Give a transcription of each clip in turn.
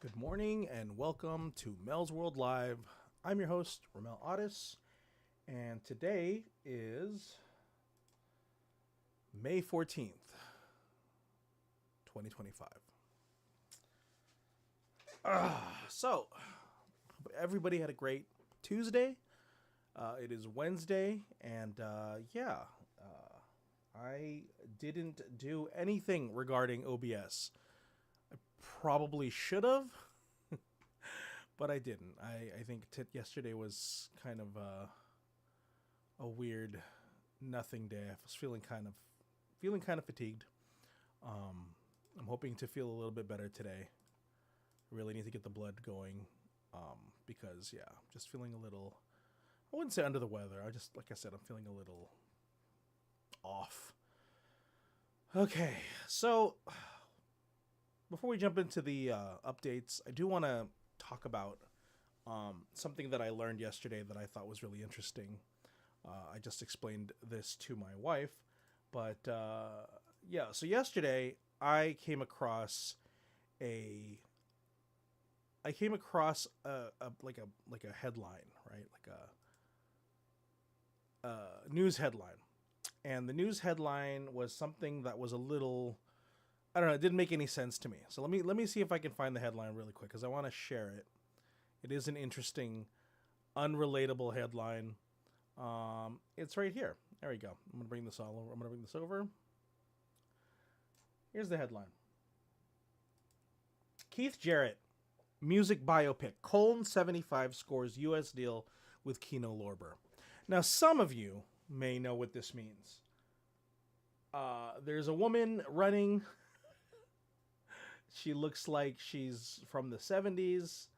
Good morning and welcome to Melzworld Live. I'm your host, Ramel Otis, and today is May 14th, 2025. So, everybody had a great Tuesday. It is Wednesday, and I didn't do anything regarding OBS. Probably should have, but I didn't. I think yesterday was kind of a weird nothing day. I was feeling kind of fatigued. I'm hoping to feel a little bit better today. I really need to get the blood going because I'm just feeling a little, I wouldn't say under the weather. Like I said, I'm feeling a little off. Okay, so before we jump into the updates, I do want to talk about something that I learned yesterday that I thought was really interesting. I just explained this to my wife, but so yesterday I came across a headline, right? Like a news headline, and the news headline was something that was a little, I don't know, it didn't make any sense to me. So let me see if I can find the headline really quick because I want to share it. It is an interesting, unrelatable headline. It's right here. There we go. I'm gonna bring this over. Here's the headline. Keith Jarrett, music biopic. Colon 75 scores U.S. deal with Kino Lorber. Now, some of you may know what this means. There's a woman running. She looks like she's from the 70s,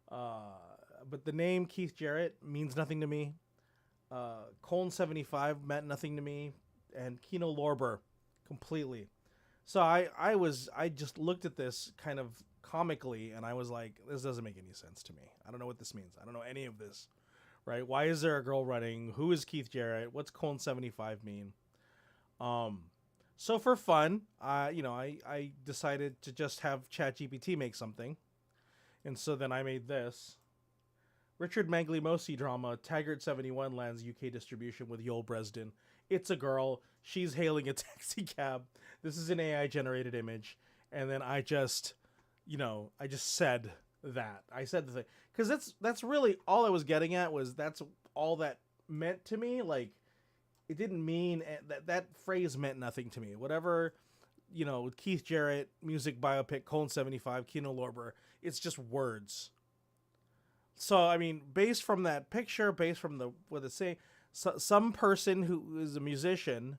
but the name Keith Jarrett means nothing to me. Colon 75 meant nothing to me, and Kino Lorber completely. So I just looked at this kind of comically, and I was like, this doesn't make any sense to me. I don't know what this means. I don't know any of this, right? Why is there a girl running? Who is Keith Jarrett? What's Colon 75 mean? So for fun, I decided to just have ChatGPT make something. And so then I made this. Richard Manglimosi drama, Taggart 71 lands UK distribution with Yoel Bresden. It's a girl. She's hailing a taxi cab. This is an AI generated image. And then I just said that. I said the thing. Because that's really all I was getting at was that's all that meant to me. Like, it didn't mean that phrase meant nothing to me. Whatever, Keith Jarrett, music biopic, Colon 75, Kino Lorber, it's just words. So, I mean, based from that picture, based from what it's saying, some person who is a musician,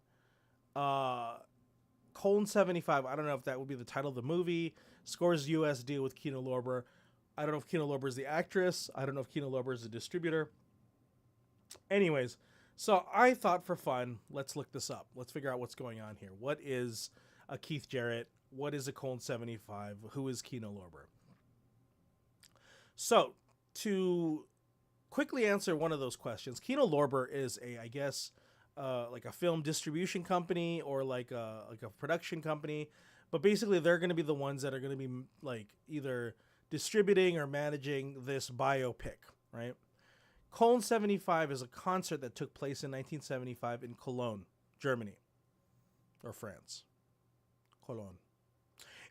Colon 75, I don't know if that would be the title of the movie, scores U.S. deal with Kino Lorber. I don't know if Kino Lorber is the actress. I don't know if Kino Lorber is the distributor. Anyways, so I thought for fun, let's look this up. Let's figure out what's going on here. What is a Keith Jarrett? What is a Colon 75? Who is Kino Lorber? So, to quickly answer one of those questions, Kino Lorber is like a film distribution company or like a production company. But basically, they're going to be the ones that are going to be like either distributing or managing this biopic, right? Colon 75 is a concert that took place in 1975 in Cologne, Germany, or France. Cologne.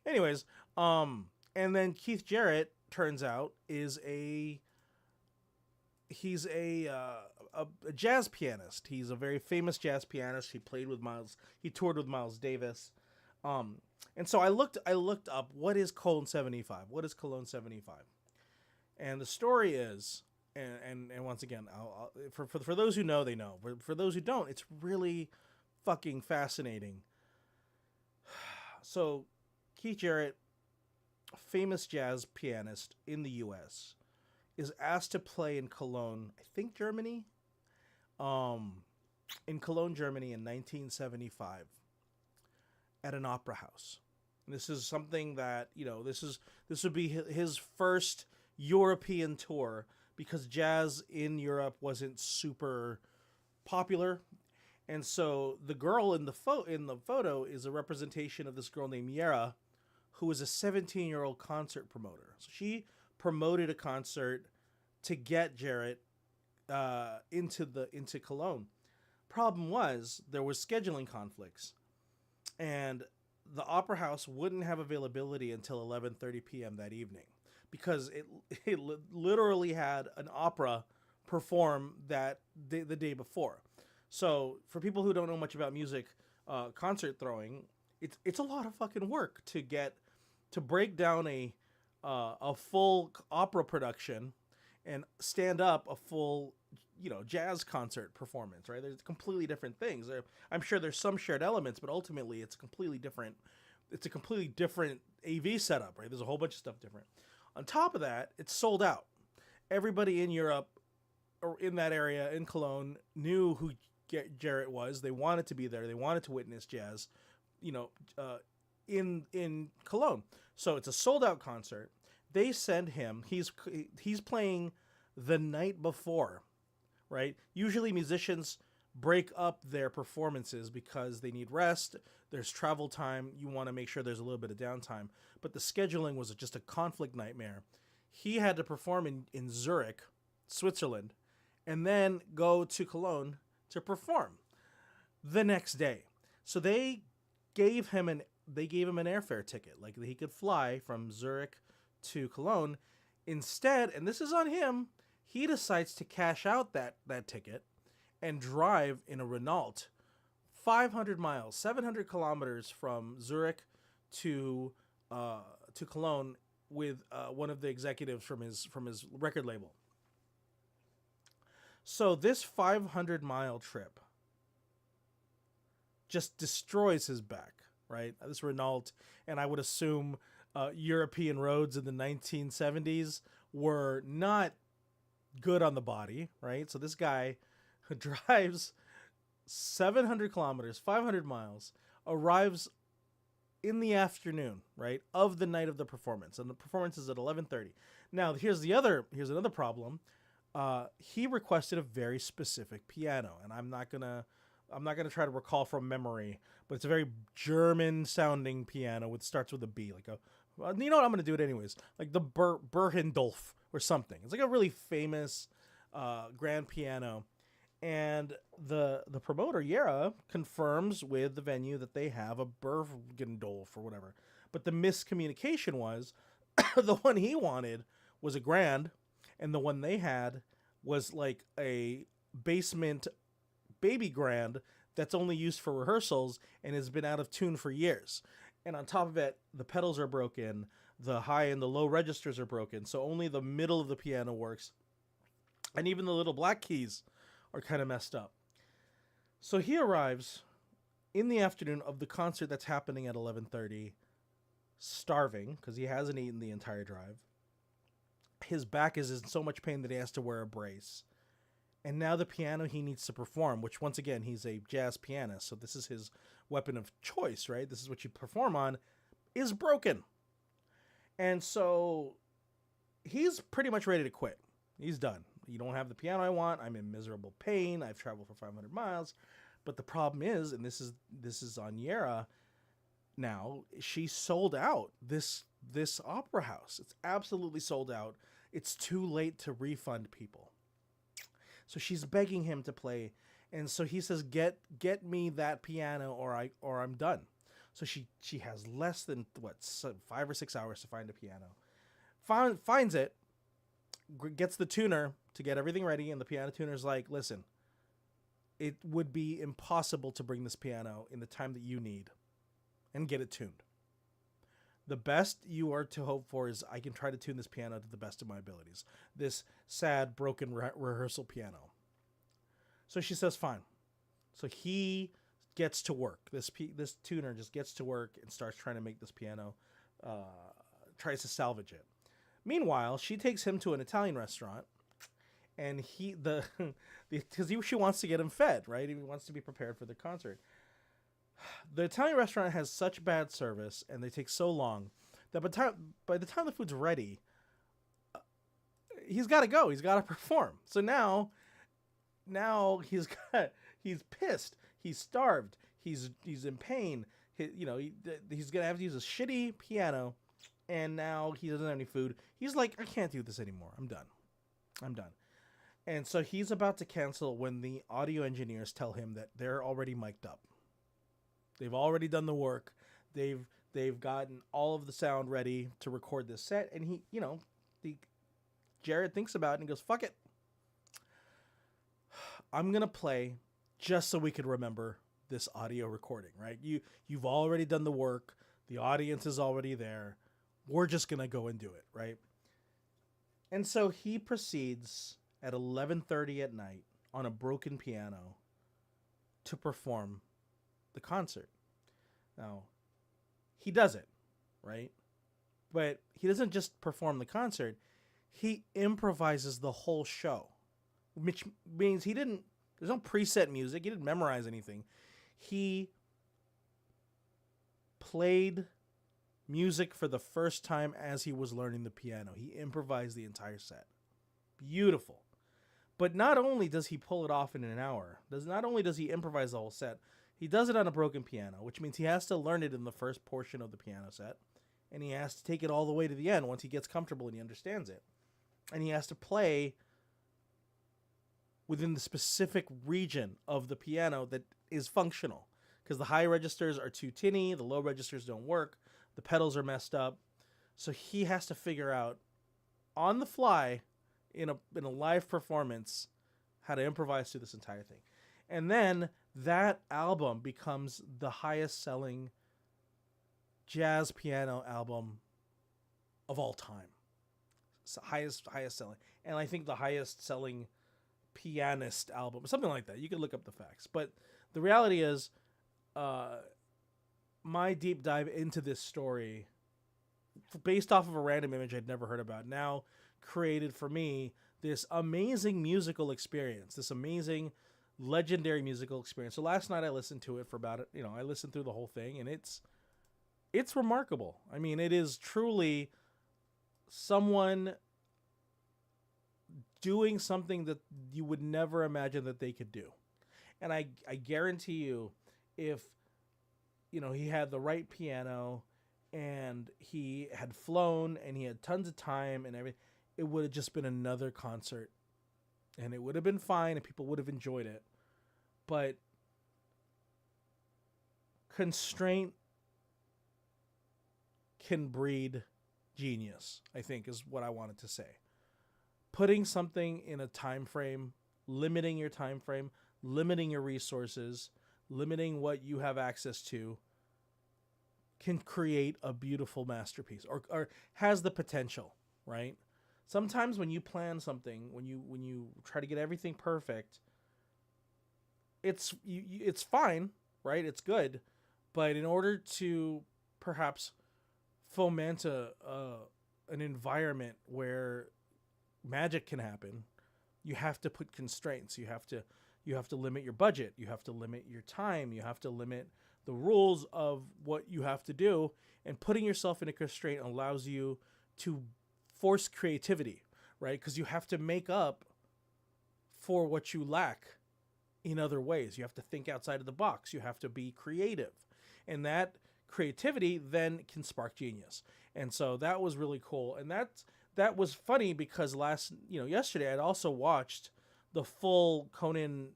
Anyways, and then Keith Jarrett, turns out, is he's a jazz pianist. He's a very famous jazz pianist. He toured with Miles Davis. Um, and so I looked up what is Cologne 75. What is Cologne 75? And the story is, and once again, for those who know, they know. For those who don't, it's really fucking fascinating. So, Keith Jarrett, famous jazz pianist in the U.S., is asked to play in Cologne, I think Germany, um, in Cologne, Germany in 1975 at an opera house. And this is something that this would be his first European tour because jazz in Europe wasn't super popular. And so the girl in the photo is a representation of this girl named Yera, who was a 17-year-old concert promoter. So she promoted a concert to get Jarrett into Cologne. Problem was there was scheduling conflicts, and the opera house wouldn't have availability until 11:30 p.m. that evening because it literally had an opera perform the day before. So for people who don't know much about music, concert throwing, it's a lot of fucking work to break down a full opera production and stand up a full jazz concert performance, right? There's completely different things. I'm sure there's some shared elements, but ultimately it's a completely different AV setup, right? There's a whole bunch of stuff different. On top of that, it's sold out. Everybody in Europe or in that area in Cologne knew who Jarrett was. They wanted to be there. They wanted to witness jazz, you know, in Cologne. So it's a sold out concert. They send him. He's playing the night before, right? Usually musicians break up their performances because they need rest. There's travel time. You want to make sure there's a little bit of downtime. But the scheduling was just a conflict nightmare. He had to perform in Zurich, Switzerland, and then go to Cologne to perform the next day. So they gave him an airfare ticket, like he could fly from Zurich to Cologne. Instead, and this is on him, he decides to cash out that ticket and drive in a Renault 500 miles, 700 kilometers from Zurich to Cologne with one of the executives from his record label. So this 500-mile trip just destroys his back, right? This Renault, and I would assume European roads in the 1970s were not good on the body, right? So this guy who drives 700 kilometers, 500 miles, arrives in the afternoon, right, of the night of the performance, and the performance is at 11:30. Now, here's another problem. He requested a very specific piano, and I'm not gonna try to recall from memory, but it's a very German sounding piano with starts with a B, like you know what, I'm gonna do it anyways, like the Berhendolf or something. It's like a really famous grand piano, and the promoter Yera confirms with the venue that they have a Bergendolf or whatever, but the miscommunication was the one he wanted was a grand, and the one they had was like a basement baby grand that's only used for rehearsals and has been out of tune for years. And on top of it, the pedals are broken, the high and the low registers are broken, so only the middle of the piano works. And even the little black keys are kind of messed up. So he arrives in the afternoon of the concert that's happening at 11:30, starving because he hasn't eaten the entire drive. His back is in so much pain that he has to wear a brace. And now the piano he needs to perform, which once again, he's a jazz pianist, so this is his weapon of choice, right? This is what you perform on, is broken. And so he's pretty much ready to quit. He's done. You don't have the piano I want. I'm in miserable pain. I've traveled for 500 miles. But the problem is, and this is on Yera now, she sold out this opera house. It's absolutely sold out. It's too late to refund people. So she's begging him to play, and so he says, "Get me that piano, or I'm done." So she has less than 5 or 6 hours to find a piano. Finds it, gets the tuner to get everything ready, and the piano tuner's like, "Listen, it would be impossible to bring this piano in the time that you need. and get it tuned. The best you are to hope for is I can try to tune this piano to the best of my abilities. This sad, broken rehearsal piano. So she says, fine. So he gets to work. This tuner just gets to work and starts trying to make this piano, tries to salvage it. Meanwhile, she takes him to an Italian restaurant, and because she wants to get him fed, right? He wants to be prepared for the concert. The Italian restaurant has such bad service, and they take so long that by the time the food's ready, he's got to go. He's got to perform. So now he's pissed. He's starved. He's in pain. He's gonna have to use a shitty piano, and now he doesn't have any food. He's like, I can't do this anymore. I'm done. And so he's about to cancel when the audio engineers tell him that they're already mic'd up. They've already done the work. They've gotten all of the sound ready to record this set, and Jared thinks about it and goes, fuck it. I'm going to play just so we could remember this audio recording, right? You've already done the work. The audience is already there. We're just going to go and do it, right? And so he proceeds at 11:30 at night on a broken piano to perform the concert. Now, he does it, right? But he doesn't just perform the concert. He improvises the whole show, which means there's no preset music. He didn't memorize anything. He played music for the first time as he was learning the piano. He improvised the entire set. Beautiful. But not only does he pull it off in an hour, not only does he improvise the whole set, he does it on a broken piano, which means he has to learn it in the first portion of the piano set, and he has to take it all the way to the end once he gets comfortable and he understands it. And he has to play within the specific region of the piano that is functional, because the high registers are too tinny, the low registers don't work, the pedals are messed up. So he has to figure out on the fly in a live performance how to improvise through this entire thing. And then that album becomes the highest selling jazz piano album of all time. It's the highest selling. And I think the highest selling pianist album, something like that. You could look up the facts. But the reality is, my deep dive into this story, based off of a random image I'd never heard about, now created for me this amazing musical experience, this amazing legendary musical experience. So last night I listened to it for about, I listened through the whole thing, and it's remarkable. I mean, it is truly someone doing something that you would never imagine that they could do. And I guarantee you, if he had the right piano and he had flown and he had tons of time and everything, it would have just been another concert, and it would have been fine and people would have enjoyed it. But constraint can breed genius, I think, is what I wanted to say. Putting something in a time frame, limiting your time frame, limiting your resources, limiting what you have access to, can create a beautiful masterpiece, or has the potential, right? Sometimes when you plan something, when you try to get everything perfect, it's fine, right? It's good, but in order to perhaps foment an environment where magic can happen, you have to put constraints. You have to limit your budget. You have to limit your time. You have to limit the rules of what you have to do. And putting yourself in a constraint allows you to force creativity, right? Because you have to make up for what you lack in other ways. You have to think outside of the box. You have to be creative. And that creativity then can spark genius. And so that was really cool. And that was funny because yesterday I'd also watched the full Conan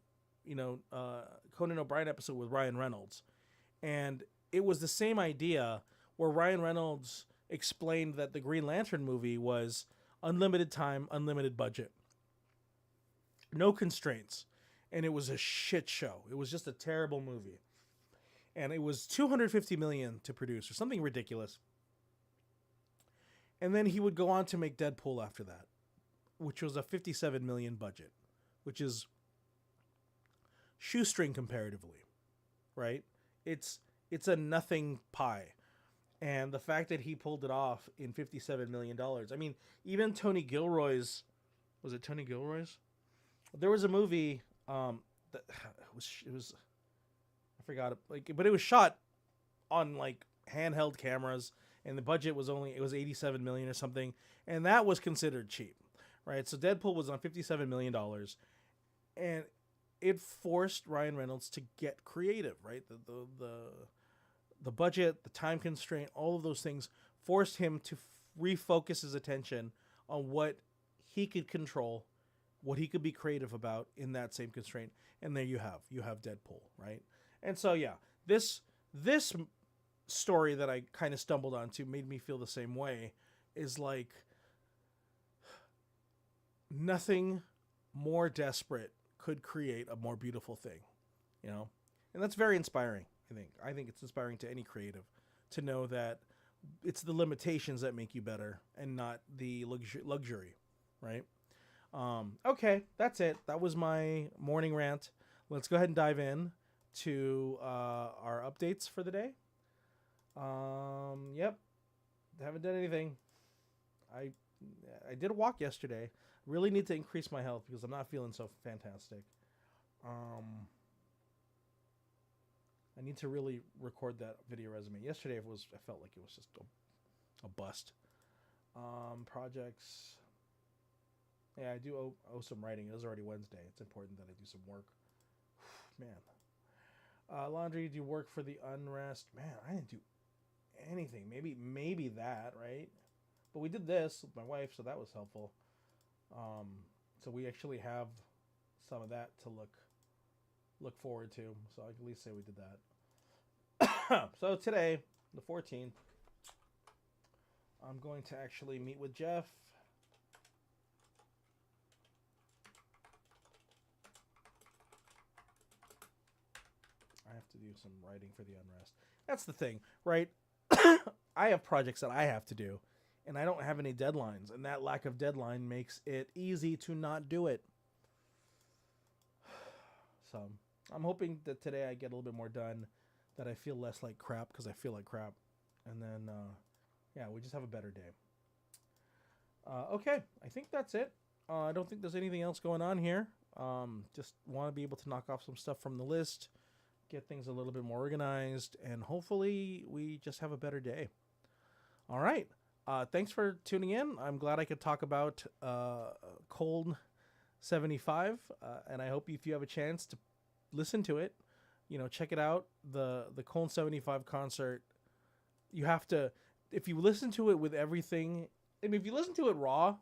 O'Brien episode with Ryan Reynolds. And it was the same idea where Ryan Reynolds explained that the Green Lantern movie was unlimited time, unlimited budget, no constraints. And it was a shit show. It was just a terrible movie. and it was 250 million to produce or something ridiculous. And then he would go on to make Deadpool after that, which was a 57 million budget, which is shoestring comparatively, right? It's a nothing pie. And the fact that he pulled it off in $57 million. I mean, even Tony Gilroy's, was it Tony Gilroy's? There was a movie that it was I forgot it, like, but it was shot on like handheld cameras, and the budget was it was 87 million or something, and that was considered cheap, right? So Deadpool was on $57 million, and it forced Ryan Reynolds to get creative, right? The budget, the time constraint, all of those things forced him to refocus his attention on what he could control, what he could be creative about in that same constraint. And there you have Deadpool, right? And so yeah, this story that I kind of stumbled onto made me feel the same way. Is like nothing more desperate could create a more beautiful thing, you know? And that's very inspiring, I think it's inspiring to any creative to know that it's the limitations that make you better and not the luxury, right? Okay, that's it. That was my morning rant. Let's go ahead and dive in to our updates for the day. Yep, haven't done anything. I did a walk yesterday. Really need to increase my health because I'm not feeling so fantastic. I need to really record that video resume. Yesterday I felt like it was just a bust. Projects. Yeah, I do owe some writing. It was already Wednesday. It's important that I do some work. Man. Laundry, do work for the unrest. Man, I didn't do anything. Maybe that, right? But we did this with my wife, so that was helpful. So we actually have some of that to look forward to. So I can at least say we did that. So today, the 14th, I'm going to actually meet with Jeff. I have to do some writing for the unrest. That's the thing, right? I have projects that I have to do, and I don't have any deadlines, and that lack of deadline makes it easy to not do it. So I'm hoping that today I get a little bit more done, that I feel less like crap, because I feel like crap. And then, yeah, we just have a better day. Okay, I think that's it. I don't think there's anything else going on here. Just want to be able to knock off some stuff from the list, get things a little bit more organized, and hopefully we just have a better day. All right. Thanks for tuning in. I'm glad I could talk about Cold 75, and I hope if you have a chance to listen to it, check it out. The Cold 75 concert, you have to, if you listen to it with everything, I mean, if you listen to it raw,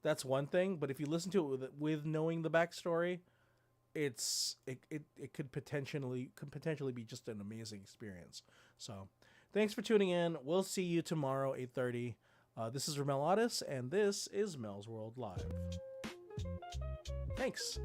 that's one thing, but if you listen to it with knowing the backstory, it could potentially be just an amazing experience. So thanks for tuning in. We'll see you tomorrow, 8:30. This is Ramel Otis, and this is Melzworld Live. Thanks.